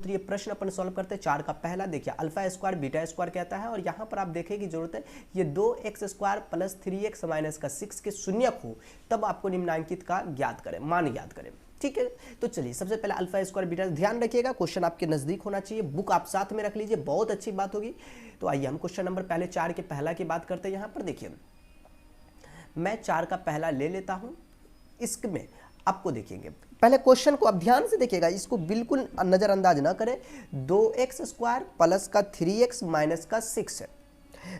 तो ये प्रश्न अपन सॉल्व करते हैं। 4 का पहला देखिए अल्फा स्क्वायर बीटा स्क्वायर कहता है और यहाँ पर आप देखें की जरूरत है ये 2x square plus 3x minus का 6 के शून्यक हो तब आपको निम्नांकित का ज्ञात करें, मान ज्ञात करें। ठीक है, तो चलिए सबसे पहले अल्फा स्क्वायर बीटा, ध्यान रखिएगा क्वेश्चन आपके नजदीक होना चाहिए, बुक आप साथ में रख लीजिए, बहुत अच्छी बात होगी। तो आइए हम क्वेश्चन नंबर पहले 4 के पहला की बात करते हैं। यहाँ पर देखिए मैं 4 का पहला ले लेता हूँ, इसमें आपको देखेंगे पहले क्वेश्चन को, अब ध्यान से देखिएगा, इसको बिल्कुल नजरअंदाज ना करें। 2x स्क्वायर प्लस का 3x माइनस का 6 है,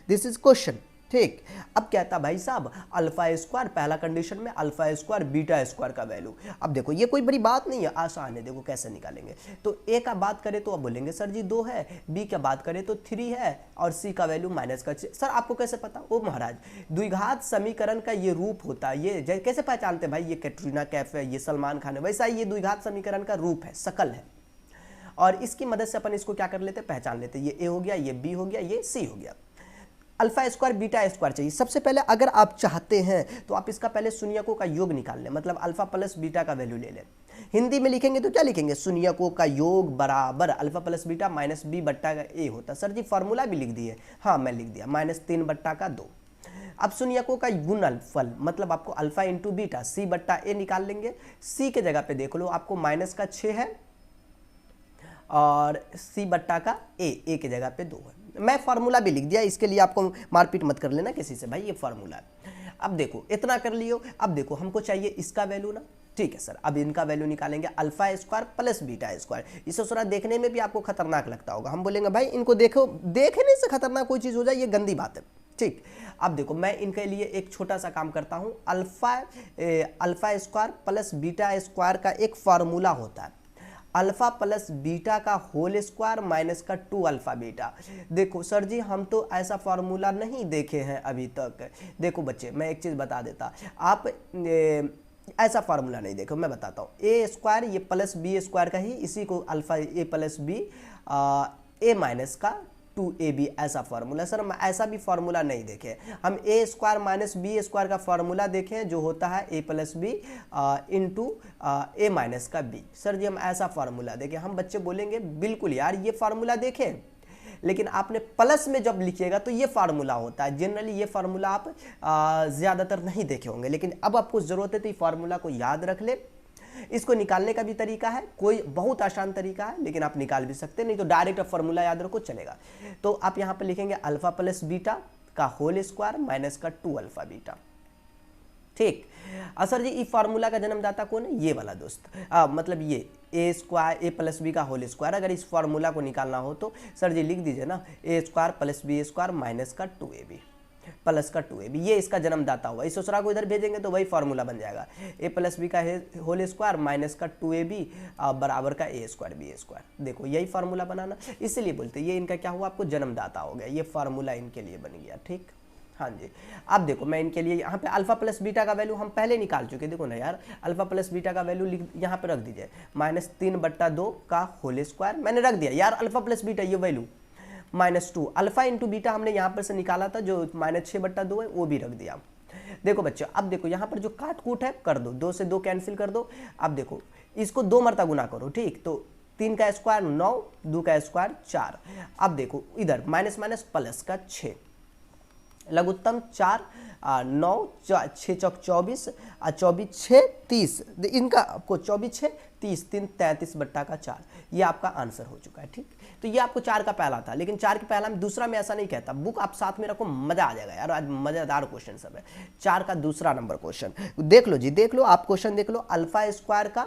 दिस इज क्वेश्चन। ठीक, अब कहता भाई साहब अल्फा स्क्वायर, पहला कंडीशन में अल्फा स्क्वायर बीटा स्क्वायर का वैल्यू। अब देखो ये कोई बड़ी बात नहीं है, आसान है, देखो कैसे निकालेंगे। तो ए का बात करें तो अब बोलेंगे सर जी 2 है, बी का बात करें तो 3 है और सी का वैल्यू माइनस का 6। सर आपको कैसे पता? ओ महाराज द्विघात समीकरण का ये रूप होता है, ये कैसे पहचानते भाई ये कैटरीना कैफ है, ये सलमान खान है, वैसा ये द्विघात समीकरण का रूप है, शकल है। और इसकी मदद से अपन इसको क्या कर लेते, पहचान लेते, ये ए हो गया, ये बी हो गया, ये सी हो गया। अल्फा स्क्वायर बीटा स्क्वायर चाहिए। सबसे पहले अगर आप चाहते हैं तो आप इसका पहले शून्यकों का योग निकाल लें, मतलब अल्फा प्लस बीटा का वैल्यू ले लें। हिंदी में लिखेंगे तो क्या लिखेंगे, शून्यकों का योग बराबर alpha plus beta minus B बट्टा का ए होता। सर जी फॉर्मूला भी लिख दिए, हाँ मैं लिख दिया, -3 बट्टा का 2। अब शून्यकों का गुणनफल मतलब आपको अल्फा इंटू बीटा सी बट्टा ए निकाल लेंगे। सी के जगह पे देख लो आपको माइनस का 6 है और सी बट्टा का ए के जगह पे 2 है। मैं फार्मूला भी लिख दिया, इसके लिए आपको मारपीट मत कर लेना किसी से, भाई ये फार्मूला है। अब देखो इतना कर लियो, अब देखो हमको चाहिए इसका वैल्यू ना, ठीक है सर। अब इनका वैल्यू निकालेंगे alpha square plus beta square. इसे थोड़ा देखने में भी आपको खतरनाक लगता होगा, हम बोलेंगे भाई इनको देखो, देखने से खतरनाक कोई चीज़ हो जाए ये गंदी बात है। ठीक, अब देखो मैं इनके लिए एक छोटा सा काम करता हूँ। Alpha square plus beta square का एक फार्मूला होता है, अल्फा प्लस बीटा का होल स्क्वायर माइनस का 2 अल्फा बीटा। देखो सर जी हम तो ऐसा फार्मूला नहीं देखे हैं अभी तक। देखो बच्चे मैं एक चीज़ बता देता, आप ऐसा फार्मूला नहीं देखो, मैं बताता हूँ। ए स्क्वायर ये प्लस बी स्क्वायर का ही, इसी को अल्फा ए प्लस बी ए माइनस का 2ab ऐसा फार्मूला। सर हम ऐसा भी फार्मूला नहीं देखे, हम ए स्क्वायर माइनस बी स्क्वायर का फार्मूला देखें जो होता है ए प्लस बी इंटू ए माइनस का बी। सर जी हम ऐसा फार्मूला देखें, हम बच्चे बोलेंगे बिल्कुल यार ये फार्मूला देखें, लेकिन आपने प्लस में जब लिखिएगा तो ये फार्मूला होता है। जनरली ये फार्मूला आप ज़्यादातर नहीं देखे होंगे, लेकिन अब आपको ज़रूरत है तो ये फार्मूला को याद रख ले। इसको निकालने का भी तरीका है, कोई बहुत आसान तरीका है, लेकिन आप निकाल भी सकते हैं, नहीं तो डायरेक्ट फॉर्मूला याद रखो चलेगा। तो आप यहाँ पर लिखेंगे अल्फा प्लस बीटा का होल स्क्वायर माइनस का 2 अल्फा बीटा। ठीक, सर जी इस फार्मूला का जन्मदाता कौन है, ये वाला दोस्त, मतलब ये ए स्क्वायर ए प्लस बी का होल स्क्वायर। अगर इस फार्मूला को निकालना हो तो सर जी लिख दीजिए ना, a square plus b square minus का 2ab प्लस का 2ab, ये इसका जन्मदाता हुआ। इस दूसरा को इधर भेजेंगे तो वही फार्मूला बन जाएगा, ए प्लस बी का होल स्क्वायर माइनस का 2ab बराबर का ए स्क्वायर बी स्क्वायर। देखो यही फार्मूला बनाना, इसलिए बोलते ये इनका क्या हुआ, आपको जन्मदाता हो गया, ये फार्मूला इनके लिए बन गया। ठीक, हाँ जी। अब देखो मैं इनके लिए यहाँ पे अल्फा प्लस बीटा का वैल्यू हम पहले निकाल चुके, देखो ना यार अल्फा प्लस बीटा का वैल्यू यहाँ पे रख दीजिए, -3 बट्टा 2 का होल स्क्वायर मैंने रख दिया यार, अल्फा प्लस बीटा ये वैल्यू -2 अल्फा इंटू बीटा हमने यहाँ पर से निकाला था जो -6 बट्टा 2 है वो भी रख दिया। देखो बच्चों अब देखो यहाँ पर जो काट कूट है कर दो, 2 से 2 कैंसिल कर दो। अब देखो इसको 2 मरता गुना करो, ठीक, तो 3 का स्क्वायर 9, 2 का स्क्वायर 4। अब देखो इधर माइनस माइनस प्लस का 6, लघुत्तम 4 9 6 चौक 24 24 6 30, इनका आपको 24 6 30 3 33 बट्टा का 4, ये आपका आंसर हो चुका है। ठीक, तो ये आपको 4 का पहला था, लेकिन 4 के पहला में दूसरा में ऐसा नहीं कहता, बुक आप साथ में रखो, मजा आ जाएगा यार, आज मजेदार क्वेश्चन सब है। 4 का दूसरा नंबर क्वेश्चन देख लो जी, देख लो आप क्वेश्चन देख लो, अल्फा स्क्वायर का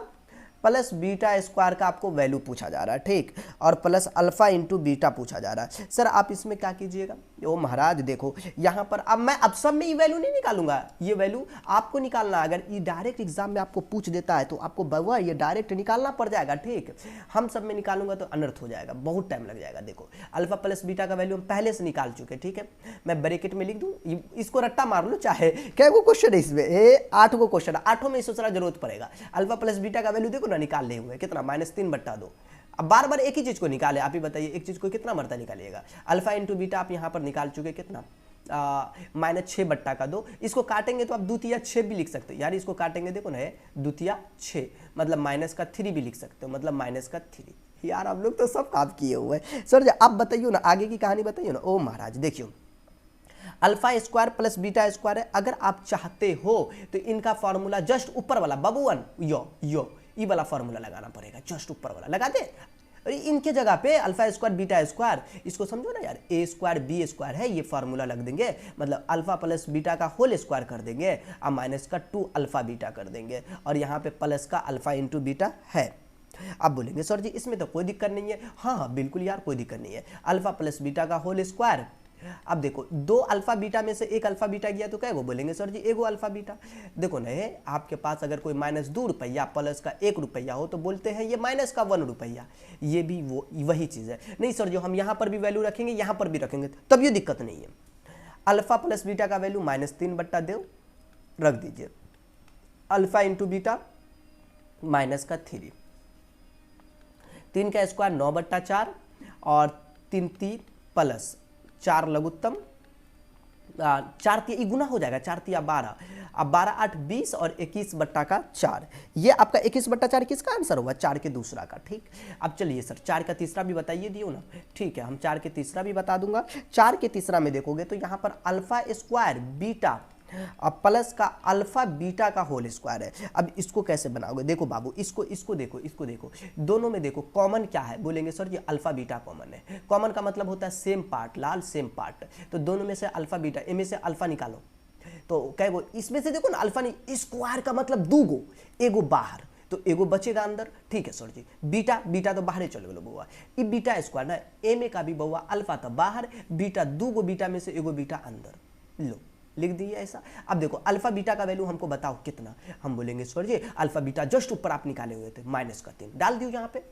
प्लस बीटा स्क्वायर का आपको वैल्यू पूछा जा रहा है। ठीक, और प्लस अल्फा इंटू बीटा पूछा जा रहा है। सर आप इसमें क्या कीजिएगा, ओ महाराज देखो यहाँ पर अब मैं अब सब में ये वैल्यू नहीं निकालूंगा, ये वैल्यू आपको निकालना, अगर ये डायरेक्ट एग्जाम में आपको पूछ देता है तो आपको बउआ ये डायरेक्ट निकालना पड़ जाएगा। ठीक, हम सब में निकालूंगा तो अनर्थ हो जाएगा, बहुत टाइम लग जाएगा। देखो अल्फा प्लस बीटा का वैल्यू हम पहले से निकाल चुके, ठीक है, मैं ब्रैकेट में लिख दूँ, इसको रट्टा मार लो, चाहे क्या वो क्वेश्चन है इसमें 8 गो क्वेश्चन, 8 में सोचना जरूरत पड़ेगा। अल्फा प्लस बीटा का वैल्यू देखो ना निकाल ले हुए कितना, -3 बट्टा 2। अब बार बार एक ही चीज को निकाले, आप ही बताइए एक चीज को कितना मरता निकालिएगा। अल्फा इंटू बीटा आप यहाँ पर निकाल चुके कितना, -6 बट्टा का 2। इसको काटेंगे तो आप द्वितीय 6 भी लिख सकते हो यार, इसको काटेंगे देखो ना द्वितीय 6 मतलब -3 भी लिख सकते हो, मतलब -3। यार हम लोग तो सब काम किए हुए हैं सर जी। आप बताइए ना, आगे की कहानी बताइए ना। ओ महाराज देखियो, alpha square plus beta square है। अगर आप चाहते हो तो इनका फॉर्मूला जस्ट ऊपर वाला बबुअन यो ये वाला फॉर्मूला लगाना पड़ेगा, जस्ट ऊपर वाला लगा दे। अरे इनके जगह पे अल्फा स्क्वायर बीटा स्क्वायर, इसको समझो ना यार, ए स्क्वायर बी स्क्वायर है, ये फार्मूला लग देंगे, मतलब अल्फा प्लस बीटा का होल स्क्वायर कर देंगे और माइनस का 2 अल्फा बीटा कर देंगे, और यहाँ पे प्लस का अल्फा इंटू बीटा है। अब बोलेंगे सर जी इसमें तो कोई दिक्कत नहीं है। हाँ बिल्कुल यार कोई दिक्कत नहीं है, अल्फा प्लस बीटा का होल स्क्वायर। अब देखो 2 अल्फा बीटा में से 1 अल्फा बीटा गया तो क्या गो, बोलेंगे सर जी एगो अल्फा बीटा। देखो ना आपके पास अगर कोई -2 रुपया प्लस का 1 रुपया हो तो बोलते हैं ये माइनस का 1 रुपया, ये भी वही चीज़ है। नहीं सर जो हम यहाँ पर भी वैल्यू रखेंगे यहाँ पर भी रखेंगे तब ये दिक्कत नहीं है। अल्फा प्लस बीटा का वैल्यू -3/2 रख दीजिए, अल्फा इंटू बीटा माइनस का 3, 3 का स्क्वायर 9/4 और 3 3 प्लस 4 लघुत्तम 4 3 गुना हो जाएगा, 4 3 12, अब 12 8 20 और 21/4। ये आपका 21/4 किसका आंसर होगा, 4 के दूसरा का। ठीक, अब चलिए सर 4 का तीसरा भी बताइए दियो ना। ठीक है हम 4 के तीसरा भी बता दूंगा। 4 के तीसरा में देखोगे तो यहाँ पर अल्फा स्क्वायर बीटा अब प्लस का अल्फा बीटा का होल स्क्वायर है। अब इसको कैसे बनाओगे, देखो बाबू इसको देखो दोनों में देखो कॉमन क्या है, बोलेंगे सर जी अल्फा बीटा कॉमन है। कॉमन का मतलब होता है सेम पार्ट, लाल सेम पार्ट, तो दोनों में से अल्फा बीटा, इनमें से अल्फा निकालो तो क्या गो, इसमें से देखो ना अल्फा नहीं, स्क्वायर का मतलब 2 गो, एगो बाहर तो एगो बचेगा अंदर। ठीक है सर जी, बीटा तो बाहर ही चले गलो बउआ, ये बीटा स्क्वायर ना, ए में का भी बउआ अल्फा तो बाहर, बीटा 2 गो बीटा में से एगो बीटा अंदर, लो लिख दिए ऐसा। अब देखो अल्फा बीटा का वैल्यू हमको बताओ कितना, हम बोलेंगे सर जी अल्फा बीटा जस्ट ऊपर आप निकाले हुए थे -3 डाल दियो यहाँ पे,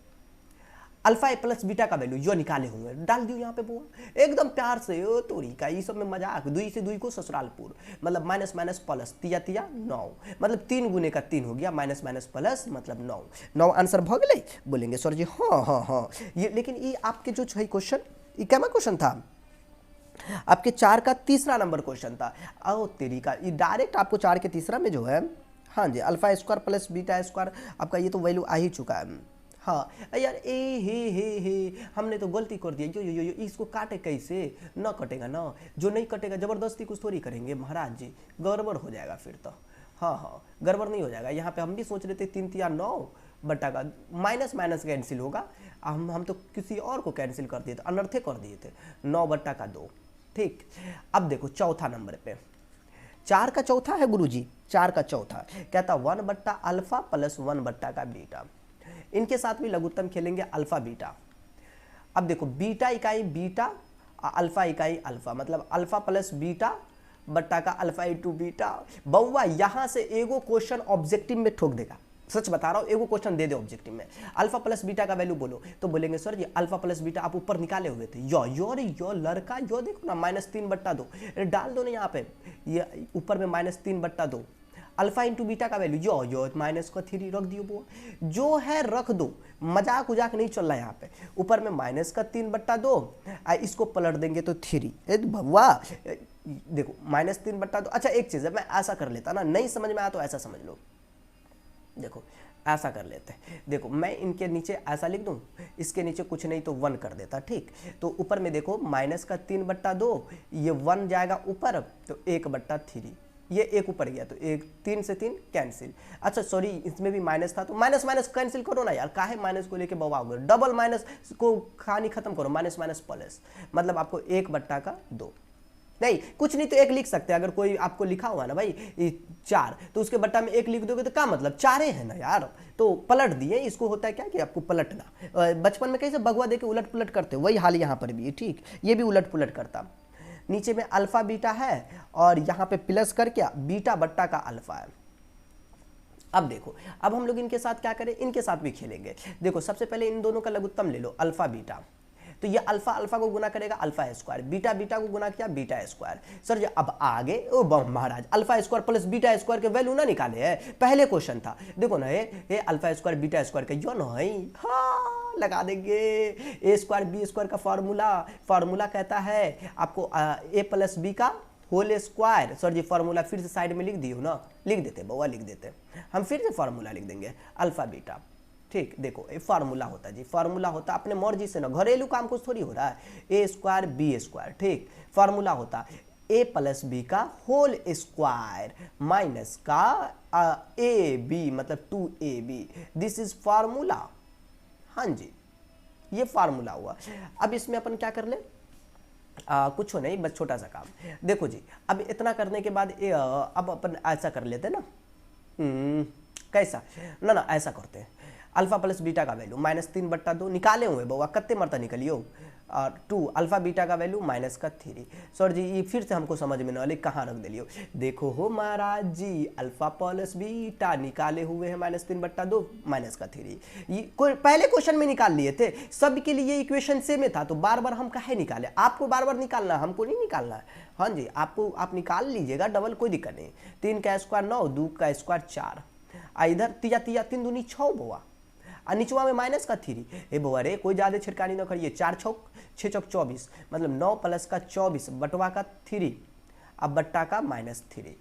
अल्फा प्लस बीटा का वैल्यू जो निकाले हुए डाल दियो यहाँ पे बुआ एकदम प्यार से। ओ तोरी का ये सब में मजाक, 2 से 2 को ससुरालपुर, मतलब माइनस माइनस प्लस, तिया 9, मतलब 3 गुने का 3 हो गया, माइनस माइनस प्लस मतलब 9 आंसर भ गए। बोलेंगे सर जी हाँ ये, लेकिन ये आपके जो है क्वेश्चन, ये क्या क्वेश्चन था आपके 4 का तीसरा नंबर क्वेश्चन था। आओ तेरी का, ये डायरेक्ट आपको 4 के तीसरा में जो है, हाँ जी alpha square plus beta square आपका ये तो वैल्यू आ ही चुका है। हाँ यार हे हमने तो गलती कर दिया, यो इसको काटे कैसे, ना कटेगा ना, जो नहीं कटेगा जबरदस्ती कुछ थोड़ी करेंगे महाराज जी, गड़बड़ हो जाएगा फिर तो। हाँ गड़बड़ नहीं हो जाएगा, यहाँ पे हम भी सोच रहे थे 3 3 9 बटा का माइनस माइनस कैंसिल होगा, हम तो किसी और को कैंसिल कर दिए थे, अनर्थे कर दिए थे, 9/2। ठीक, अब देखो चौथा नंबर पे 4 का चौथा है गुरुजी, 4 का चौथा कहता 1 अल्फा प्लस 1 का बीटा, इनके साथ भी लघुत्तम खेलेंगे अल्फा बीटा। अब देखो बीटा इकाई बीटा, अल्फा इकाई अल्फा, मतलब अल्फा प्लस बीटा बट्टा का अल्फा इंटू बीटा। बउआ यहां से एगो क्वेश्चन ऑब्जेक्टिव में ठोक देगा, सच बता रहा हूं, एगो क्वेश्चन दे दे ऑब्जेक्टिव में, अल्फा प्लस बीटा का वैल्यू बोलो, तो बोलेंगे सर जी अल्फा प्लस बीटा आप ऊपर निकाले हुए थे, यो लड़का यो देखो ना -3/2 डाल दो ना यहाँ पे, ये ऊपर में -3/2, अल्फा इंटू बीटा का वैल्यू यो माइनस का 3 रख दियो बुआ, जो है रख दो, मजाक उजाक नहीं चल रहा है यहाँ पे, ऊपर में -3/2 इसको पलट देंगे तो 3, भगवा देखो -3/2। अच्छा एक चीज है, मैं ऐसा कर लेता ना, नहीं समझ में आया तो ऐसा समझ लो, देखो ऐसा कर लेते हैं, देखो मैं इनके नीचे ऐसा लिख दूं, इसके नीचे कुछ नहीं तो 1 कर देता। ठीक, तो ऊपर में देखो -3/2, ये 1 जाएगा ऊपर तो 1/3, ये 1 ऊपर गया तो 1, 3 से 3 कैंसिल। अच्छा सॉरी इसमें भी माइनस था तो माइनस माइनस कैंसिल करो ना यार, काहे माइनस को लेके बवाओगे, डबल माइनस को कहानी खत्म करो, माइनस माइनस प्लस, मतलब आपको 1/2 नहीं कुछ नहीं तो 1 लिख सकते हैं, अगर कोई आपको लिखा हुआ ना भाई 4 तो उसके बट्टा में 1 लिख दोगे तो क्या मतलब 4 है ना यार, तो पलट दिए, इसको होता है क्या कि आपको पलटना, बचपन में कैसे भगवा देके उलट पुलट करते, वही हाल यहाँ पर भी है। ठीक, ये भी उलट पुलट करता, नीचे में अल्फा बीटा है और यहाँ पे प्लस करके बीटा बट्टा का अल्फा है। अब देखो अब हम लोग इनके साथ क्या करें, इनके साथ भी खेलेंगे। देखो सबसे पहले इन दोनों का लघुत्तम ले लो अल्फा बीटा, तो ये अल्फा अल्फा को गुना करेगा अल्फा स्क्वायर, बीटा बीटा को गुना किया बीटा स्क्वायर। सर जी अब आगे ओ महाराज alpha square plus beta square के वैल्यू ना निकाले है, पहले क्वेश्चन था, देखो ना ये अल्फा स्क्वायर बीटा स्क्वायर का यो ना है, हाँ लगा देंगे, ए स्क्वायर बी स्क्वायर का फार्मूला कहता है आपको ए प्लस बी का whole square. Sir ji formula फिर से साइड में लिख दियो ना, लिख देते बउआ लिख देते, हम फिर से फार्मूला लिख देंगे अल्फा बीटा, ठीक, देखो ये फार्मूला होता है जी, फार्मूला होता है अपने मर्जी से ना, घरेलू काम कुछ थोड़ी हो रहा है, ए स्क्वायर बी स्क्वायर, ठीक, फार्मूला होता ए प्लस बी का होल स्क्वायर माइनस का ए बी मतलब 2ab, दिस इज फार्मूला। हाँ जी, ये फार्मूला हुआ। अब इसमें अपन क्या कर ले, कुछ नहीं, बस छोटा सा काम। देखो जी, अब इतना करने के बाद अब अपन ऐसा कर लेते ना, कैसा ना ना ऐसा करते हैं, अल्फा प्लस बीटा का वैल्यू -3/2 निकाले हुए बउआ, कत्ते मरता निकलियो, 2 अल्फा बीटा का वैल्यू -3। सर जी ये फिर से हमको समझ में न आले, कहाँ रख दिलियो, देखो हो महाराज जी, अल्फा प्लस बीटा निकाले हुए हैं -3/2 -3, ये पहले क्वेश्चन में निकाल लिए थे, सबके लिए इक्वेशन सेम में था, तो बार बार हम काहे निकाले, आपको बार बार निकालना, हमको नहीं निकालना है। हाँ जी, आपको आप निकाल लीजिएगा डबल, कोई दिक्कत नहीं। 3 का स्क्वायर 9, 2 का स्क्वायर 4, इधर 3 दूनी 6 बउआ, और निचवा में -3। ए बउआ रे कोई ज़्यादा छिड़कानी न करिए, 4 छौक 6 चौक 24, मतलब 9 प्लस का 24 बटवा का 3, अब बट्टा का -3।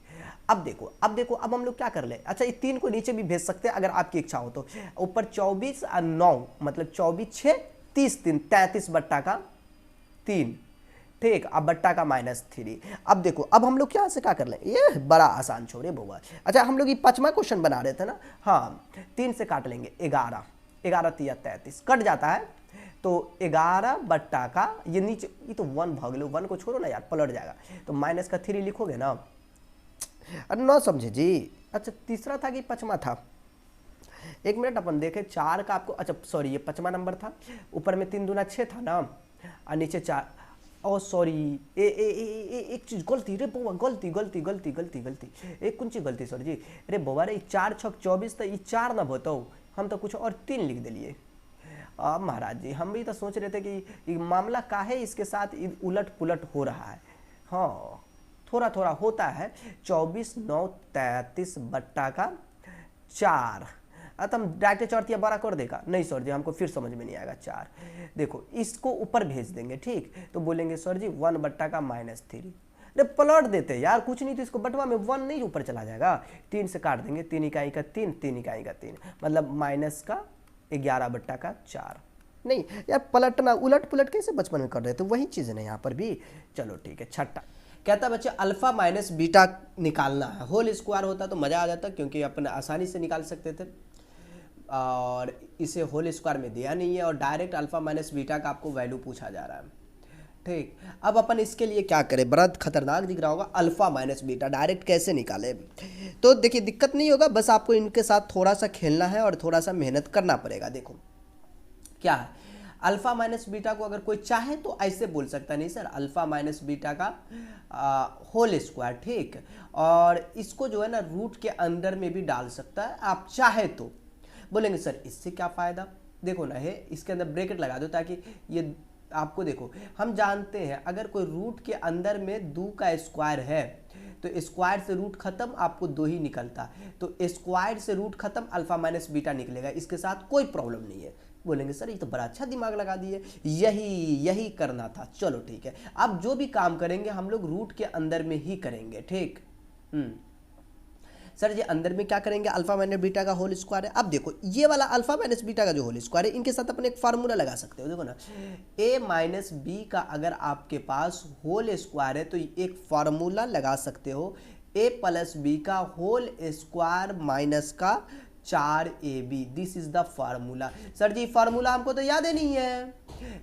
अब देखो अब हम लोग क्या कर ले, अच्छा ये 3 को नीचे भी भेज सकते हैं अगर आपकी इच्छा हो तो, ऊपर 24 और 9 मतलब 24 6 30 3 33 बट्टा का 3, ठीक, अब बट्टा का -3। अब देखो अब हम लोग क्या से क्या कर लें, ये बड़ा आसान छोड़े बउआ। अच्छा हम लोग ये 5वां क्वेश्चन बना रहे थे ना, हाँ 3 से काट लेंगे 11, 11 3 33 कट जाता है, तो 11 बट्टा का ये नीचे, ये तो 1 भाग लो, 1 को छोड़ो ना यार पलट जाएगा, तो -3 लिखोगे ना, अरे ना समझे जी। अच्छा तीसरा था कि 5वां था, 1 मिनट अपन देखे, 4 का आपको, अच्छा सॉरी ये 5वां नंबर था, ऊपर में 3 दूना 6 था ना, और नीचे 4, ओ सॉरी एक चीज गलती रे बउआ, गलती एक कौन चीज गलती सर जी, अरे बउआ रे 4 छक 24 तो ये 4 ना बताओ, हम तो कुछ और 3 लिख दिलिए। अब महाराज जी हम भी तो सोच रहे थे कि ये मामला काहे इसके साथ उलट पुलट हो रहा है, हाँ थोड़ा थोड़ा होता है। 24 9 33 बट्टा का 4, तो हम डायरेक्ट चौथिया बड़ा कर देगा, नहीं सर जी हमको फिर समझ में नहीं आएगा 4, देखो इसको ऊपर भेज देंगे, ठीक, तो बोलेंगे सर जी 1 बट्टा का -3, अरे पलट देते यार, कुछ नहीं तो इसको बटवा में 1 नहीं ऊपर चला जाएगा, 3 से काट देंगे, 3 इकाई का 3, 3 इकाई का 3, मतलब -11 बट्टा का 4। नहीं यार पलटना उलट पुलट कैसे बचपन में कर रहे थे, वही चीज़ है ना यहाँ पर भी। चलो ठीक है, छठा कहता बच्चे अल्फा माइनस बीटा निकालना है, होल स्क्वायर होता तो मज़ा आ जाता, क्योंकि अपन आसानी से निकाल सकते थे, और इसे होल स्क्वायर में दिया नहीं है, और डायरेक्ट अल्फा माइनस बीटा का आपको वैल्यू पूछा जा रहा है, ठीक। अब अपन इसके लिए क्या करें, बड़ा खतरनाक दिख रहा होगा, अल्फा माइनस बीटा डायरेक्ट कैसे निकाले, तो देखिए दिक्कत नहीं होगा, बस आपको इनके साथ थोड़ा सा खेलना है और थोड़ा सा मेहनत करना पड़ेगा। देखो क्या है, अल्फा माइनस बीटा को अगर कोई चाहे तो ऐसे बोल सकता, नहीं सर अल्फा माइनस बीटा का होल स्क्वायर, ठीक, और इसको जो है ना रूट के अंदर में भी डाल सकता है आप चाहे तो। बोलेंगे सर इससे क्या फ़ायदा, देखो ना है इसके अंदर ब्रैकेट लगा दो, ताकि ये आपको देखो हम जानते हैं अगर कोई रूट के अंदर में 2 का स्क्वायर है तो स्क्वायर से रूट खत्म, आपको 2 ही निकलता, तो स्क्वायर से रूट खत्म अल्फा माइनस बीटा निकलेगा, इसके साथ कोई प्रॉब्लम नहीं है। बोलेंगे सर ये तो बड़ा अच्छा दिमाग लगा दिए, यही करना था। चलो ठीक है, अब जो भी काम करेंगे हम लोग रूट के अंदर में ही करेंगे, ठीक। सर जी अंदर में क्या करेंगे, अल्फा माइनस बीटा का होल स्क्वायर है। अब देखो ये वाला अल्फा माइनस बीटा का जो होल स्क्वायर है, इनके साथ अपन एक फार्मूला लगा सकते हो, देखो ना a माइनस बी का अगर आपके पास होल स्क्वायर है तो एक फार्मूला लगा सकते हो, a प्लस बी का होल स्क्वायर माइनस का 4ab, this is the formula. Sir ji formula हमको तो याद ही नहीं है,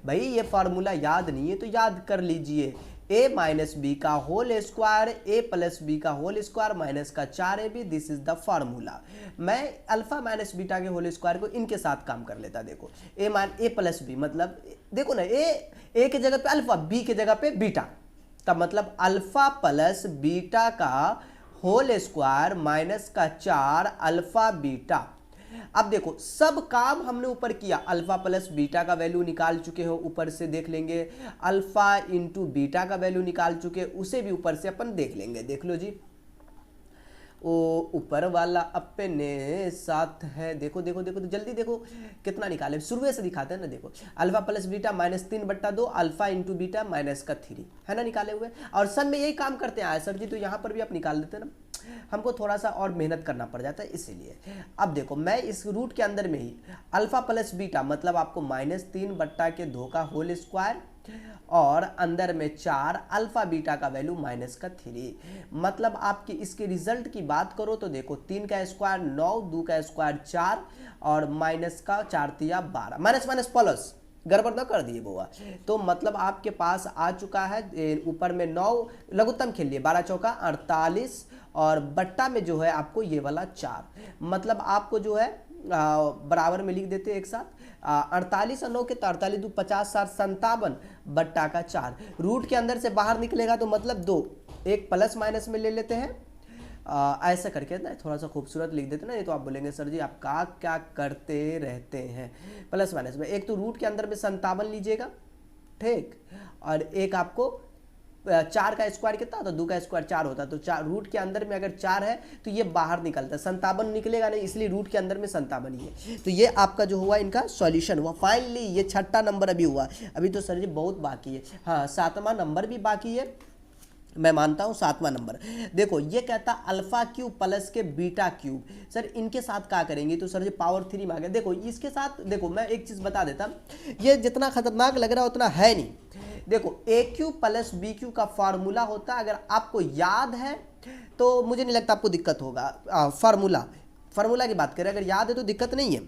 भाई ये फार्मूला याद नहीं है तो याद कर लीजिए, a माइनस बी का whole square a plus B का होल स्क्वायर माइनस का 4ab, this is the formula. मैं अल्फा माइनस बीटा के होल स्क्वायर को इनके साथ काम कर लेता, देखो a प्लस बी मतलब देखो ना a के जगह पे अल्फा, b के जगह पे बीटा, तब मतलब अल्फा प्लस बीटा का होल स्क्वायर माइनस का 4 अल्फा बीटा। अब देखो सब काम हमने ऊपर किया, अल्फा प्लस बीटा का वैल्यू निकाल चुके हो, ऊपर से देख लेंगे, अल्फा इंटू बीटा का वैल्यू निकाल चुके, उसे भी ऊपर से अपन देख लेंगे, देख लो जी। ओ ऊपर वाला अपने साथ है। देखो देखो देखो तो जल्दी देखो कितना निकाले, शुरू से दिखाते हैं ना। देखो alpha plus beta -3/2 alpha into beta -3 है ना निकाले हुए, और सब में यही काम करते हैं सर जी, तो यहाँ पर भी आप निकाल देते हैं ना, हमको थोड़ा सा और मेहनत करना पड़ जाता है इसीलिए। अब देखो मैं इस रूट के अंदर में ही अल्फा प्लस बीटा मतलब आपको -3/2 का होल स्क्वायर और अंदर में 4 अल्फा बीटा का वैल्यू -3, मतलब आपकी इसके रिजल्ट की बात करो तो देखो 3 का स्क्वायर 9, 2 का स्क्वायर 4 और माइनस का 4 तिया 12, माइनस माइनस प्लस गड़बड़ ना कर दिए बुआ। तो मतलब आपके पास आ चुका है ऊपर में 9, लघुत्तम खेल लिए 12 चौका 48 और बट्टा में जो है आपको ये वाला 4, मतलब आपको जो है बराबर में लिख देते एक साथ 48 और 9 के 48 2 50 60 57 बट्टा का 4, रूट के अंदर से बाहर निकलेगा तो मतलब 2, एक प्लस माइनस में ले लेते हैं ऐसा करके ना थोड़ा सा खूबसूरत लिख देते ना, ये तो आप बोलेंगे सर जी आप क्या करते रहते हैं प्लस माइनस में। एक तो रूट के अंदर में 57 लीजिएगा ठीक, और एक आपको 4 का स्क्वायर कितना था 2 का स्क्वायर 4 होता, तो 4 रूट के अंदर में अगर 4 है तो ये बाहर निकलता है, 57 निकलेगा नहीं इसलिए रूट के अंदर में 57 ही है। तो ये आपका जो हुआ इनका सॉल्यूशन हुआ फाइनली, ये 6ठा नंबर अभी हुआ, अभी तो सर जी बहुत बाकी है। हाँ 7वां नंबर भी बाकी है, मैं मानता हूं 7वां नंबर। देखो ये कहता अल्फा क्यूब प्लस के बीटा क्यूब, सर इनके साथ क्या करेंगे, तो सर जी पावर 3 मांगे। देखो इसके साथ देखो मैं एक चीज बता देता, ये जितना खतरनाक लग रहा है उतना है नहीं। देखो ए क्यूब प्लस बी क्यूब का फार्मूला होता है, अगर आपको याद है तो मुझे नहीं लगता आपको दिक्कत होगा। फार्मूला की बात करें अगर याद है तो दिक्कत नहीं है।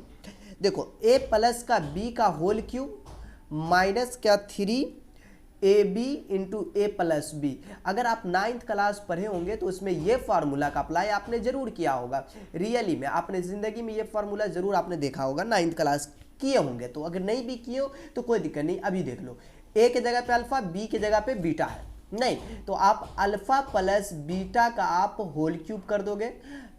देखो ए प्लस का बी का होल क्यूब माइनस क्या 3 A B into A plus B, अगर आप 9th क्लास पढ़े होंगे तो उसमें ये फार्मूला का अप्लाई आपने जरूर किया होगा, रियली में आपने जिंदगी में ये फार्मूला जरूर आपने देखा होगा, 9th क्लास किए होंगे। तो अगर नहीं भी किए हो तो कोई दिक्कत नहीं, अभी देख लो ए के जगह पे अल्फा बी के जगह पे बीटा है, नहीं तो आप अल्फा प्लस बीटा का आप होल क्यूब कर दोगे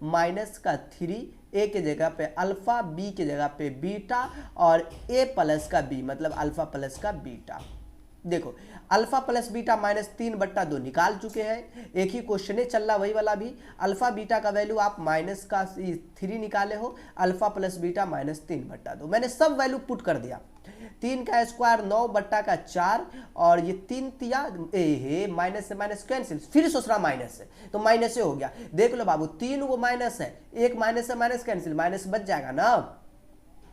माइनस का 3, ए के जगह पे अल्फा बी के जगह पे बीटा और ए प्लस का बी मतलब अल्फा प्लस का बीटा। देखो अल्फा प्लस बीटा -3/2 निकाल चुके हैं, एक ही क्वेश्चन चल रहा वही वाला भी, अल्फा बीटा का वैल्यू आप -3 निकाले हो, अल्फा प्लस बीटा -3/2 मैंने सब वैल्यू पुट कर दिया। 3 का स्क्वायर 9/4 और ये 3 तिया माइनस से माइनस कैंसिल, फिर सोच रहा माइनस है तो माइनस से हो गया। देख लो बाबू 3 वो माइनस है, एक माइनस से माइनस कैंसिल, माइनस बच जाएगा ना,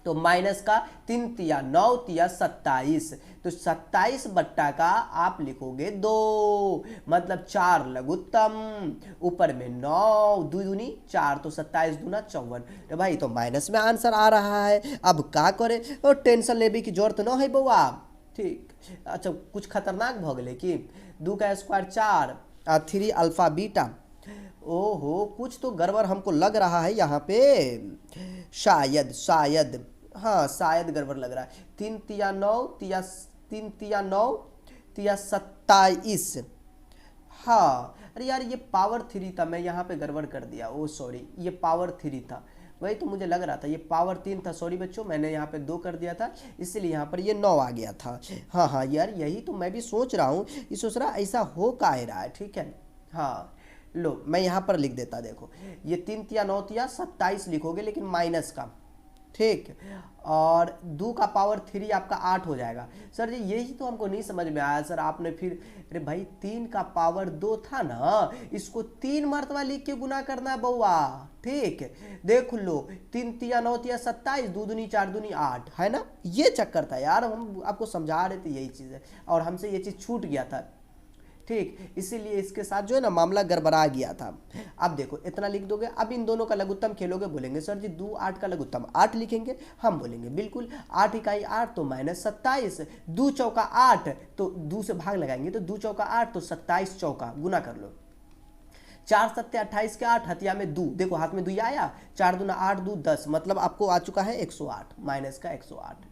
तो माइनस का 3 तिया 9 तिया 27, तो 27 बट्टा का आप लिखोगे 2 मतलब 4 लघुत्तम, ऊपर में 9 2 दूनी 4 तो 27 दूना 54, तो भाई तो माइनस में आंसर आ रहा है। अब क्या करे तो टेंशन लेने की जरूरत न है बउआ, ठीक। अच्छा कुछ खतरनाक भगले कि 2 का स्क्वायर 4 3 अल्फा बीटा, ओहो कुछ तो गड़बड़ हमको लग रहा है यहाँ पे, शायद हाँ शायद गड़बड़ लग रहा है। 3 तिया 9 तिया 3 तिया 9 तिया 27, हाँ अरे यार ये पावर 3 था, मैं यहाँ पे गड़बड़ कर दिया, ओ सॉरी ये पावर 3 था, वही तो मुझे लग रहा था ये पावर 3 था, सॉरी बच्चों मैंने यहाँ पे 2 कर दिया था इसलिए यहाँ पर ये 9 आ गया था। हाँ यार यही तो मैं भी सोच रहा हूँ, ये सोच रहा ऐसा हो का रहा है, ठीक है। हाँ लो मैं यहाँ पर लिख देता, देखो ये 3 तिया 9 तिया 27 लिखोगे लेकिन माइनस का, ठीक, और 2 का पावर 3 आपका 8 हो जाएगा। सर जी यही तो हमको नहीं समझ में आया सर, आपने फिर अरे भाई 3 का पावर 2 था ना, इसको 3 मर्तबा लिख के गुना करना बउआ, ठीक। देख लो 3 तिया 9 तिया 27 2 दूनी 4 दूनी 8 है ना, ये चक्कर था यार, हम आपको समझा रहे थे यही चीज़ है और हमसे ये चीज़ छूट गया था, ठीक, इसीलिए इसके साथ जो है ना मामला गड़बड़ा गया था। अब देखो इतना लिख दोगे, अब इन दोनों का लघुत्तम खेलोगे, बोलेंगे सर जी 2 8 का लघुत्तम 8 लिखेंगे, हम बोलेंगे बिल्कुल 8 इकाई 8 तो -27, 2 चौका 8 तो 2 से भाग लगाएंगे तो 2 चौका 8 तो 27 चौका गुना कर लो, 4 सत्ते 28 के 8 हथिया में 2, देखो हाथ में 2 आया, 4 दूना 8 2 10 मतलब आपको आ चुका है 108 माइनस का 108,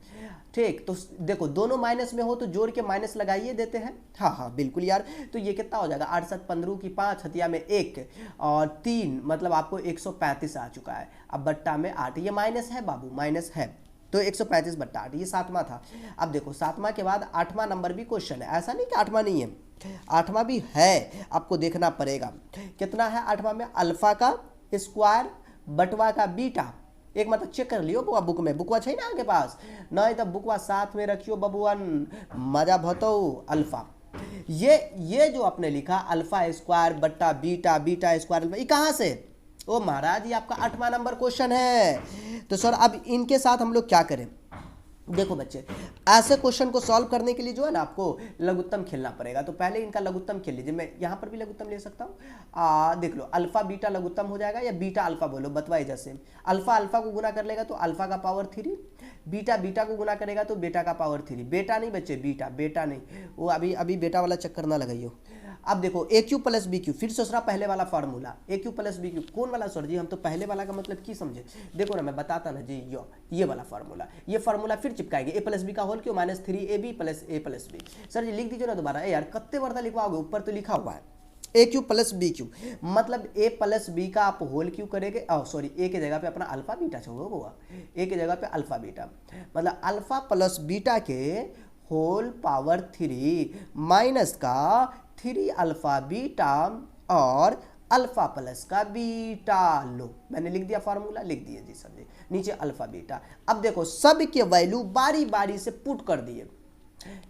ठीक। तो देखो दोनों माइनस में हो तो जोड़ के माइनस लगाइए देते हैं, हाँ बिल्कुल यार, तो ये कितना हो जाएगा 8 7 15 की 5 हथिया में 1 और 3 मतलब आपको 135 आ चुका है। अब बट्टा में 8, ये माइनस है बाबू, माइनस है तो 135/8, ये 7वां था। अब देखो 7वां के बाद 8वां नंबर भी क्वेश्चन है, ऐसा नहीं कि 8वां नहीं है, 8वां भी है, आपको देखना पड़ेगा कितना है 8वां में, अल्फा का स्क्वायर बटवा का बीटा, एक मतलब चेक कर लियो बुआ, बुक में बुकवा है ना आपके पास, नहीं तो बुकवा साथ में रखियो बबुअन, मजा भतो अल्फा। ये जो आपने लिखा अल्फा स्क्वायर बट्टा बीटा, बीटा स्क्वायर अल्फा, ये कहाँ से? ओ महाराज ये आपका 8वां नंबर क्वेश्चन है। तो सर अब इनके साथ हम लोग क्या करें? देखो बच्चे, ऐसे क्वेश्चन को सॉल्व करने के लिए जो है ना आपको लघुत्तम खेलना पड़ेगा। तो पहले इनका लघुत्तम खेल लीजिए, मैं यहाँ पर भी लघुत्तम ले सकता हूँ। देख लो, अल्फा बीटा लघुत्तम हो जाएगा या बीटा अल्फा बोलो, बतवाए जैसे अल्फा अल्फा को गुना कर लेगा तो अल्फा का पावर 3, बीटा बीटा को गुना करेगा तो बेटा का पावर 3। बेटा नहीं बच्चे, बीटा, बेटा नहीं, वो अभी बेटा वाला चक्कर ना लगाइयो। अब देखो ए क्यू प्लस बी क्यू, फिर सोचना पहले वाला फार्मूला, ए क्यू प्लस बी क्यू कौन वाला सर जी? हम तो पहले वाला का मतलब की समझे? देखो ना मैं बताता ना जी, ये वाला फार्मूला, ये फार्मूला फिर चिपकाएंगे, ए प्लस बी का होल क्यों माइनस 3ab प्लस ए प्लस बी। सर जी लिख दीजिए ना दोबारा, यार कत्ते वर्दा लिखवाओगे, ऊपर तो लिखा हुआ है ए क्यू प्लस बी क्यू, मतलब ए प्लस बी का आप होल क्यू करेंगे, सॉरी ए के जगह पे अपना अल्फा बीटा छोड़ो बुआ, ए के जगह पे अल्फा बीटा, मतलब अल्फा प्लस बीटा के होल पावर 3 माइनस का 3 अल्फा बीटा और अल्फा प्लस का बीटा। लो मैंने लिख दिया फार्मूला, लिख दिए जी सर जी, नीचे अल्फा बीटा। अब देखो सब के वैल्यू बारी बारी से पुट कर दिए,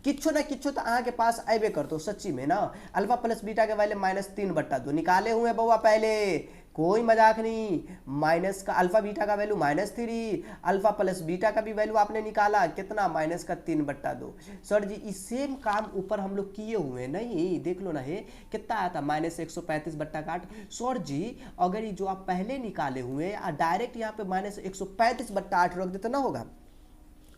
किच्छो ना किच्छो तो आगे पास आए कर दो सच्ची में ना। अल्फा प्लस बीटा के वैल्यू -3/2 निकाले हुए बउआ पहले, कोई मजाक नहीं। माइनस का अल्फा बीटा का वैल्यू -3, अल्फा प्लस बीटा का भी वैल्यू आपने निकाला कितना, -3/2। सर जी इस सेम काम ऊपर हम लोग किए हुए नहीं, देख लो ना, है कितना आया था -135/8। सर जी अगर ये जो आप पहले निकाले हुए डायरेक्ट यहाँ पे -135/8 रख देते ना, होगा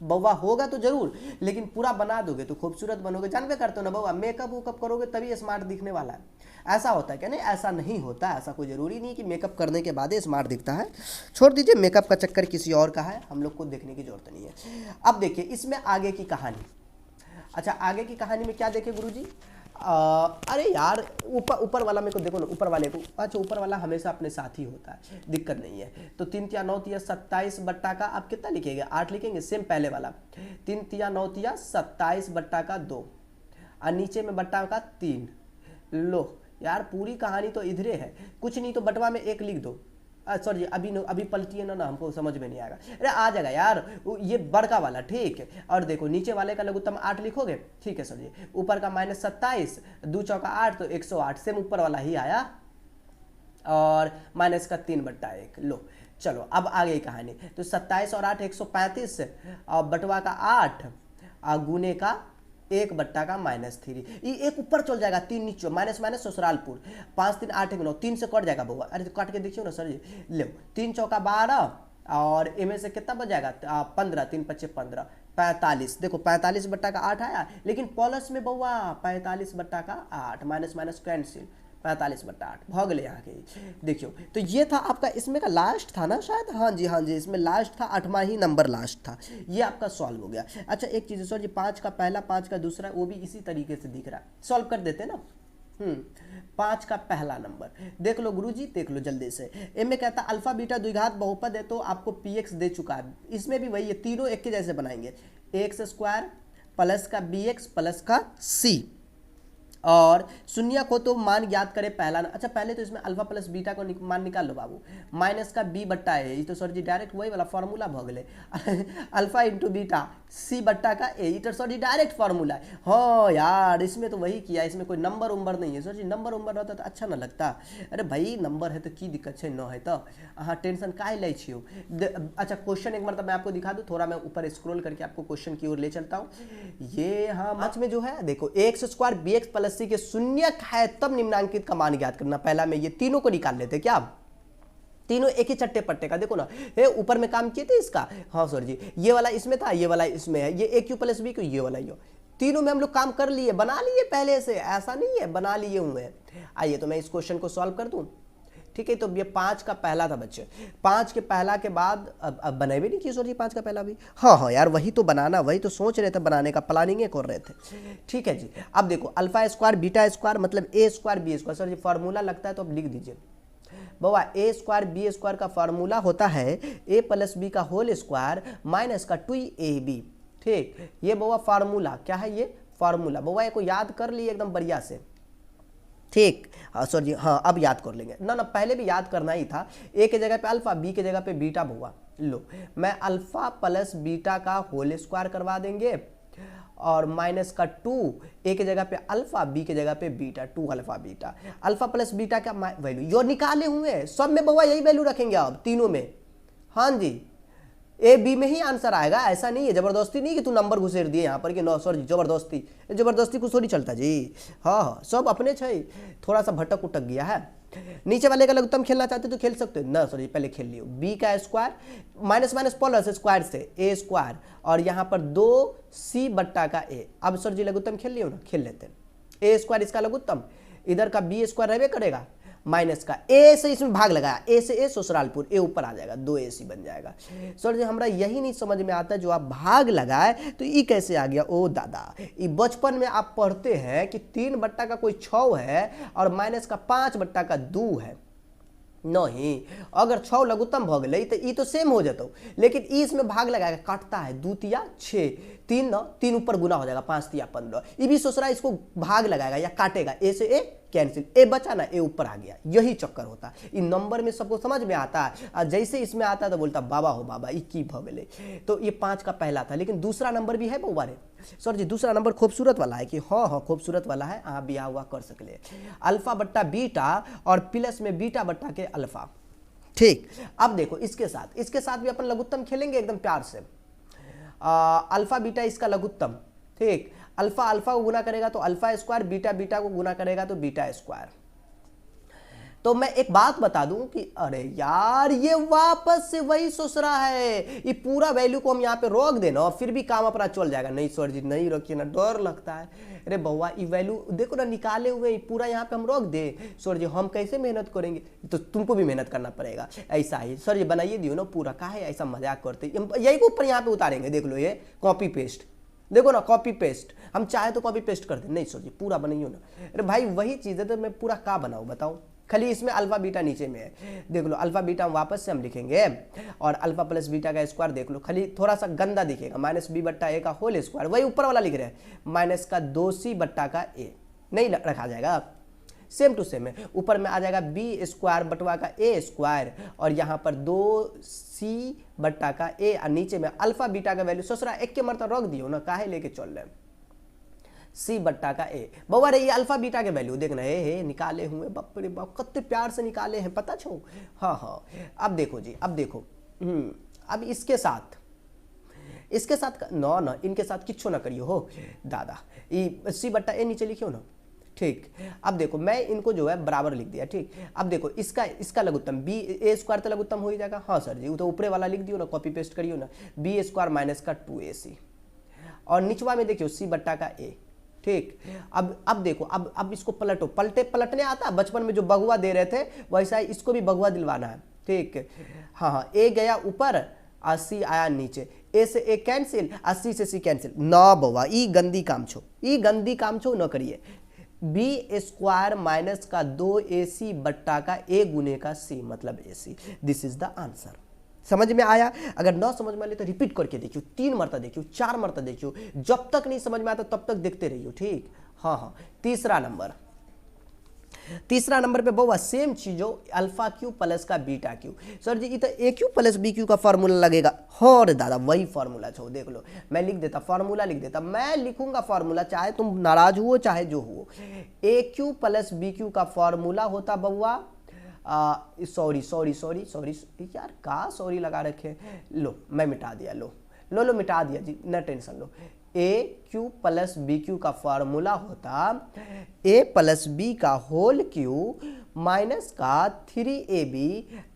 बउआ, होगा तो जरूर, लेकिन पूरा बना दोगे तो खूबसूरत बनोगे। जानवे करते हो ना बउआ, मेकअप वूकअप करोगे तभी स्मार्ट दिखने वाला है। ऐसा होता है क्या? नहीं, ऐसा नहीं होता, ऐसा कोई जरूरी नहीं कि मेकअप करने के बाद ही स्मार्ट दिखता है। छोड़ दीजिए, मेकअप का चक्कर किसी और का है, हम लोग को देखने की जरूरत नहीं है। अब देखिए इसमें आगे की कहानी। अच्छा आगे की कहानी में क्या देखे गुरुजी? अरे यार ऊपर वाला मेरे को देखो ना, ऊपर वाले को, अच्छा ऊपर वाला हमेशा अपने साथ ही होता है, दिक्कत नहीं है। तो 3 तिया 9 तिया 27 बट्टा का आप कितना लिखेंगे? 8 लिखेंगे, सेम पहले वाला। 3 तिया 9 तिया 27 बट्टा का 2 और नीचे में बट्टा का 3। लो यार पूरी कहानी तो इधरे है, कुछ नहीं तो बटवा में 1 लिख दो। सॉरी अभी पलटिए ना, हमको समझ में नहीं आएगा। अरे आ जाएगा यार, ये बड़का वाला, ठीक है। और देखो नीचे वाले का लघुत्तम 8 लिखोगे, ठीक है सर जी। ऊपर का -27, 2 चौका 8 तो 108, सेम ऊपर वाला ही आया, और माइनस का 3/1। लो चलो अब आगे कहानी। तो 27 और 8 135, और बटवा का 8 गुने का 1 बट्टा का -3, ये एक ऊपर चल जाएगा, 3 नीचे, माइनस माइनस ससुरालपुर, 5 3 8 1 9, 3 से कट जाएगा बउआ। अरे तो काट के देखियो ना सर जी, लो 3 चौका 12 और इनमें से कितना बच जाएगा? 15, 3 5 15, 45। देखो 45 बट्टा का 8 आया, लेकिन प्लस में बउआ 45 बट्टा का 8, माइनस माइनस कैंसिल, 45/8 भाग ले यहाँ के। देखियो तो ये था आपका, इसमें का लास्ट था ना शायद, हाँ जी इसमें लास्ट था, 8वां ही नंबर लास्ट था, ये आपका सॉल्व हो गया। अच्छा एक चीज़ सर जी, 5 का पहला 5 का दूसरा वो भी इसी तरीके से दिख रहा है, सॉल्व कर देते ना। 5 का पहला नंबर देख लो गुरुजी, देख लो जल्दी से। इनमें कहता अल्फा बीटा द्विघात बहुपद है, तो आपको px दे चुका है, इसमें भी वही है, तीनों एक के जैसे बनाएंगे, x² प्लस का bx प्लस का c, और शून्य को तो मान ज्ञात करे पहला। अच्छा पहले तो इसमें अल्फा प्लस बीटा को मान निकाल लो बाबू, माइनस का b बट्टा है, ये तो सर जी डायरेक्ट वही वाला फॉर्मूला भग ले अल्फा इंटू बीटा c बट्टा का a, तो सर जी डायरेक्ट फॉर्मूला है। हाँ यार इसमें तो वही किया, इसमें कोई नंबर उम्बर नहीं है। सर जी नंबर उम्बर रहता तो अच्छा ना लगता। अरे भाई नंबर है तो की दिक्कत है, न है तो हाँ टेंशन काहे ले छियो। अच्छा क्वेश्चन एक मतलब मैं आपको दिखा दूँ, थोड़ा मैं ऊपर स्क्रॉल करके आपको क्वेश्चन की ओर ले चलता हूँ। ये हाँ मच में जो है देखो, x² bx प्लस c के शून्य है तब निम्नांकित का मान ज्ञात करना। पहला में ये तीनों को निकाल लेते, क्या तीनों एक ही चट्टे पट्टे का, देखो ना ये ऊपर में काम किए थे इसका, हाँ सर जी ये वाला इसमें था, ये वाला इसमें है, ये AQ प्लस B ये वाला, ये तीनों में हम लोग काम कर लिए, बना लिए पहले से, ऐसा नहीं है बना लिए हुए हैं। आइए तो मैं इस क्वेश्चन को सॉल्व कर दूं, ठीक है। तो ये 5 का पहला था बच्चे, 5 के पहला के बाद अब बनाए भी नहीं किए सर जी 5 का पहला भी, हाँ यार वही तो बनाना, वही तो सोच रहे थे बनाने का, प्लानिंग कर रहे थे, ठीक है जी। अब देखो अल्फा स्क्वायर बीटा स्क्वायर मतलब a² b², sir ji formula लगता है तो अब लिख दीजिए बाबा, a² b² का फार्मूला होता है a प्लस b का होल स्क्वायर माइनस का 2ab, ठीक। ये बाबा फार्मूला क्या है, ये फार्मूला बाबा को याद कर लिए एकदम बढ़िया से, ठीक। सर जी हाँ, अब याद कर लेंगे ना, पहले भी याद करना ही था। ए के जगह पे अल्फा, बी के जगह पे बीटा हुआ। लो, मैं अल्फा प्लस बीटा का होल स्क्वायर करवा देंगे और माइनस का 2, ए के जगह पे अल्फा, बी के जगह पे beta, 2 alpha beta. Alpha plus beta का वैल्यू जो निकाले हुए हैं सब में बउआ यही वैल्यू रखेंगे अब तीनों में। हाँ जी, ए बी में ही आंसर आएगा, ऐसा नहीं है जबरदस्ती नहीं कि तू नंबर घुसेर दिए यहाँ पर कि नो सर जी जबरदस्ती कुछ थोड़ी चलता जी। हाँ हाँ, सब अपने छै, थोड़ा सा भटक उटक गया है। नीचे वाले का लघुत्तम खेलना चाहते तो खेल सकते हो ना सर जी, पहले खेल लियो। बी का square minus minus plus square से ए स्क्वायर और यहाँ पर 2c बट्टा का ए। अब सर जी लघुत्तम खेल लियो ना, खेल लेते हैं। ए स्क्वायर इसका लघुत्तम, इधर का बी स्क्वायर रहबे करेगा, माइनस का ए से इसमें भाग लगाया, ए से ए ससुरालपुर, ए ऊपर आ जाएगा, 2ac बन जाएगा। सर जी हमरा यही नहीं समझ में आता, जो आप भाग लगाए तो ये कैसे आ गया। ओ दादा, ये बचपन में आप पढ़ते हैं कि 3 बट्टा का कोई 6 है और माइनस का 5 बट्टा का 2 है। नहीं, अगर 6 लघुत्तम भ गई तो ये तो सेम हो जाता, लेकिन ई इसमें भाग लगाएगा, काटता है 2 तिया 6, 3 न 3 ऊपर गुना हो जाएगा, 5 तिया 15। ये भी सोच रहा है इसको भाग लगाएगा या काटेगा, ए से ए कैंसिल, ए बचा ना, ए ऊपर आ गया, यही चक्कर होता है। इन नंबर में सबको समझ में आता है, और जैसे इसमें आता है तो बोलता बाबा हो बाबा ई की भ गए। तो ये 5 का पहला था, लेकिन दूसरा नंबर भी है बउआ रे। सर जी दूसरा नंबर खूबसूरत वाला है कि हाँ हाँ खूबसूरत वाला है, आप बिया हुआ कर सकले। अल्फा बट्टा बीटा और प्लस में बीटा बट्टा के अल्फा। ठीक, अब देखो इसके साथ भी अपन लघुत्तम खेलेंगे एकदम प्यार से। अल्फा बीटा इसका लघुत्तम, ठीक, अल्फा अल्फा को गुना करेगा तो अल्फा स्क्वायर, बीटा बीटा को गुना करेगा तो बीटा स्क्वायर। तो मैं एक बात बता दूं कि अरे यार ये वापस से वही सोच रहा है, ये पूरा वैल्यू को हम यहाँ पे रोक देना और फिर भी काम अपना चल जाएगा। नहीं सर जी नहीं रखिए ना, डर लगता है। अरे बउआ ये वैल्यू देखो ना निकाले हुए, पूरा यहाँ पे हम रोक दे। सर जी हम कैसे मेहनत करेंगे, तो तुमको भी मेहनत करना पड़ेगा। ऐसा ही सर जी बनाइए दियो ना पूरा, काहे ऐसा मजाक करते, यही को ऊपर यहाँ पे उतारेंगे, देख लो ये कॉपी पेस्ट, देखो ना कॉपी पेस्ट, हम चाहे तो कॉपी पेस्ट कर दे। नहीं सर जी पूरा बनाइयो ना। अरे भाई वही चीज़ है तो मैं पूरा का बनाऊँ बताओ, खाली इसमें अल्फा बीटा नीचे में है, देख लो अल्फा बीटा वापस से हम लिखेंगे और अल्फा प्लस बीटा का स्क्वायर देख लो, खाली थोड़ा सा गंदा दिखेगा, माइनस बी बट्टा ए का होल स्क्वायर, वही ऊपर वाला लिख रहे हैं, माइनस का 2c बट्टा का ए नहीं रखा जाएगा, सेम टू सेम है। ऊपर में आ जाएगा बी स्क्वायर बटवा का ए स्क्वायर और यहाँ पर 2c बट्टा का ए और नीचे में अल्फा बीटा का वैल्यू ससुरा एक के मरता रख दियो ना, काहे लेके चल रहे हैं, सी बट्टा का ए। बउआ रे ये अल्फा बीटा के वैल्यू देखना है, निकाले हुए बाप रे बाप कितने प्यार से निकाले हैं पता छो। हाँ हाँ, अब देखो जी, अब देखो अब इसके साथ ना इनके साथ किच्छो ना करियो हो दादा, ये सी बट्टा ए नीचे लिखियो ना। ठीक, अब देखो मैं इनको जो है बराबर लिख दिया। ठीक, अब देखो इसका लघुत्तम बी ए स्क्वायर तो लघुत्तम हो ही जाएगा। हाँ सर जी वो तो ऊपरे वाला लिख दियो ना, कॉपी पेस्ट करियो ना, बी स्क्वायर माइनस का 2ac और निचवा में देखियो सी बट्टा का ए। ठीक, अब देखो अब इसको पलटने आता है, बचपन में जो बगुआ दे रहे थे वैसा ही इसको भी बगुआ दिलवाना है। ठीक, हाँ ए गया ऊपर और सी आया नीचे, ए से ए कैंसिल और सी से सी कैंसिल ना बउआ, ई गंदी काम छो न करिए। बी स्क्वायर माइनस का 2ac बट्टा का ए गुने का सी मतलब ac, this is the answer. समझ में आया? अगर ना समझ में आए तो रिपीट करके देखियो, 3 मरता देखियो, 4 मरता देखियो, जब तक नहीं समझ में आता तब तक देखते रहियो। ठीक, हाँ हाँ। तीसरा नंबर पे बउआ सेम चीजो, अल्फा क्यू प्लस का बीटा क्यू। सर जी ये तो ए क्यू प्लस बी क्यू का फॉर्मूला लगेगा। हाँ रे दादा वही फॉर्मूला छो, देख लो मैं लिख देता, फॉर्मूला लिख देता, मैं लिखूंगा फॉर्मूला, चाहे तुम नाराज हुओ चाहे जो हुओ। ए क्यू प्लस बी क्यू का फॉर्मूला होता बउआ, सॉरी यार का सॉरी लगा रखे, लो मैं मिटा दिया, लो मिटा दिया जी, न टेंशन लो। ए क्यू प्लस बी क्यू का फॉर्मूला होता ए प्लस बी का होल क्यू माइनस का 3ab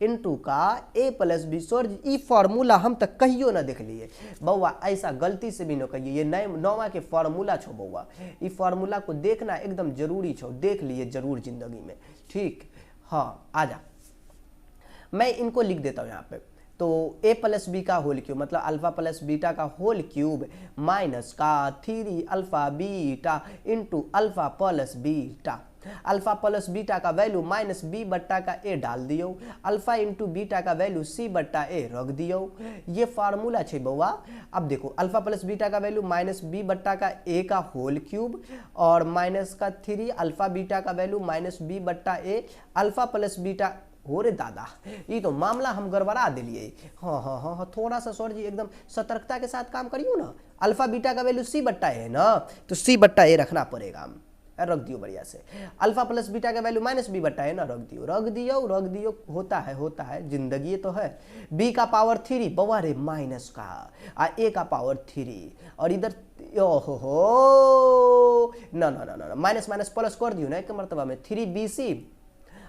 इंटू का ए प्लस बी। सर ई फॉर्मूला हम तक कहियो ना देख लिए बउआ, ऐसा गलती से भी न कहिए, ये नौवा के फॉर्मूला छो बउआ, ई फॉर्मूला को देखना एकदम जरूरी छो, देख लिए जरूर जिंदगी में। ठीक, हाँ आजा मैं इनको लिख देता हूँ यहाँ पे। तो a प्लस बी का होल क्यूब मतलब अल्फा प्लस बीटा का होल क्यूब माइनस का 3 alpha beta into alpha plus beta. Alpha plus beta का वैल्यू माइनस बी बट्टा का ए डाल दियो, अल्फा इंटू बीटा का वैल्यू सी बट्टा ए रख दियो। ये फार्मूला छे बउआ। अब देखो अल्फा प्लस बीटा का वैल्यू माइनस बी बट्टा का ए का होल क्यूब और माइनस का 3 अल्फा बीटा का वैल्यू माइनस बी बट्टा ए अल्फा प्लस बीटा। हो रे दादा, ये तो मामला हम गड़बड़ा दिलिए। हाँ हाँ हाँ हाँ, थोड़ा सा सर जी एकदम सतर्कता के साथ काम करियो ना। अल्फा बीटा का वैल्यू सी बट्टा ए है ना, तो सी बट्टा ए रखना पड़ेगा। रख दियो बढ़िया से। अल्फा प्लस बीटा का वैल्यू माइनस बी बट्टा है ना, रख दियो रख दियो रख दियो। होता है जिंदगी तो है। बी का पावर 3 बवा रे माइनस का ए का पावर 3 और इधर ओहो ना ना ना ना माइनस माइनस प्लस कर दियो ना एक मरतबा में 3bc।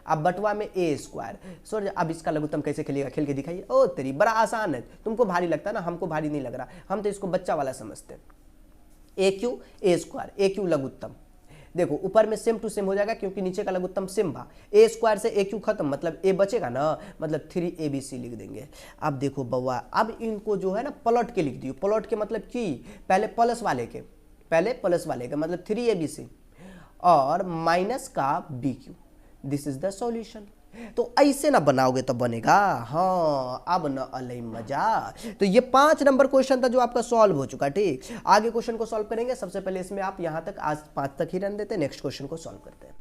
अब बटवा में ए स्क्वायर। सर अब इसका लघुत्तम कैसे खेलेगा, खेल के दिखाइए। ओ तेरी बड़ा आसान है, तुमको भारी लगता है ना, हमको भारी नहीं लग रहा, हम तो इसको बच्चा वाला समझते हैं। A Q A square, A Q लघुत्तम। देखो ऊपर में सेम टू सेम हो जाएगा क्योंकि नीचे का लघुत्तम सेम बा। ए स्क्वायर से ए क्यू खत्म मतलब ए बचेगा ना, मतलब 3abc लिख देंगे। अब देखो बउआ, अब इनको जो है ना पलट के लिख दियो। पलट के मतलब कि पहले प्लस वाले के मतलब 3abc और माइनस का bq। This is the solution. तो ऐसे ना बनाओगे तो बनेगा। हाँ अब न अलई मजा। तो ये 5 नंबर क्वेश्चन था जो आपका सॉल्व हो चुका। ठीक, आगे क्वेश्चन को सॉल्व करेंगे। सबसे पहले इसमें आप यहां तक आज 5 तक ही रन देते, नेक्स्ट क्वेश्चन को सॉल्व करते हैं।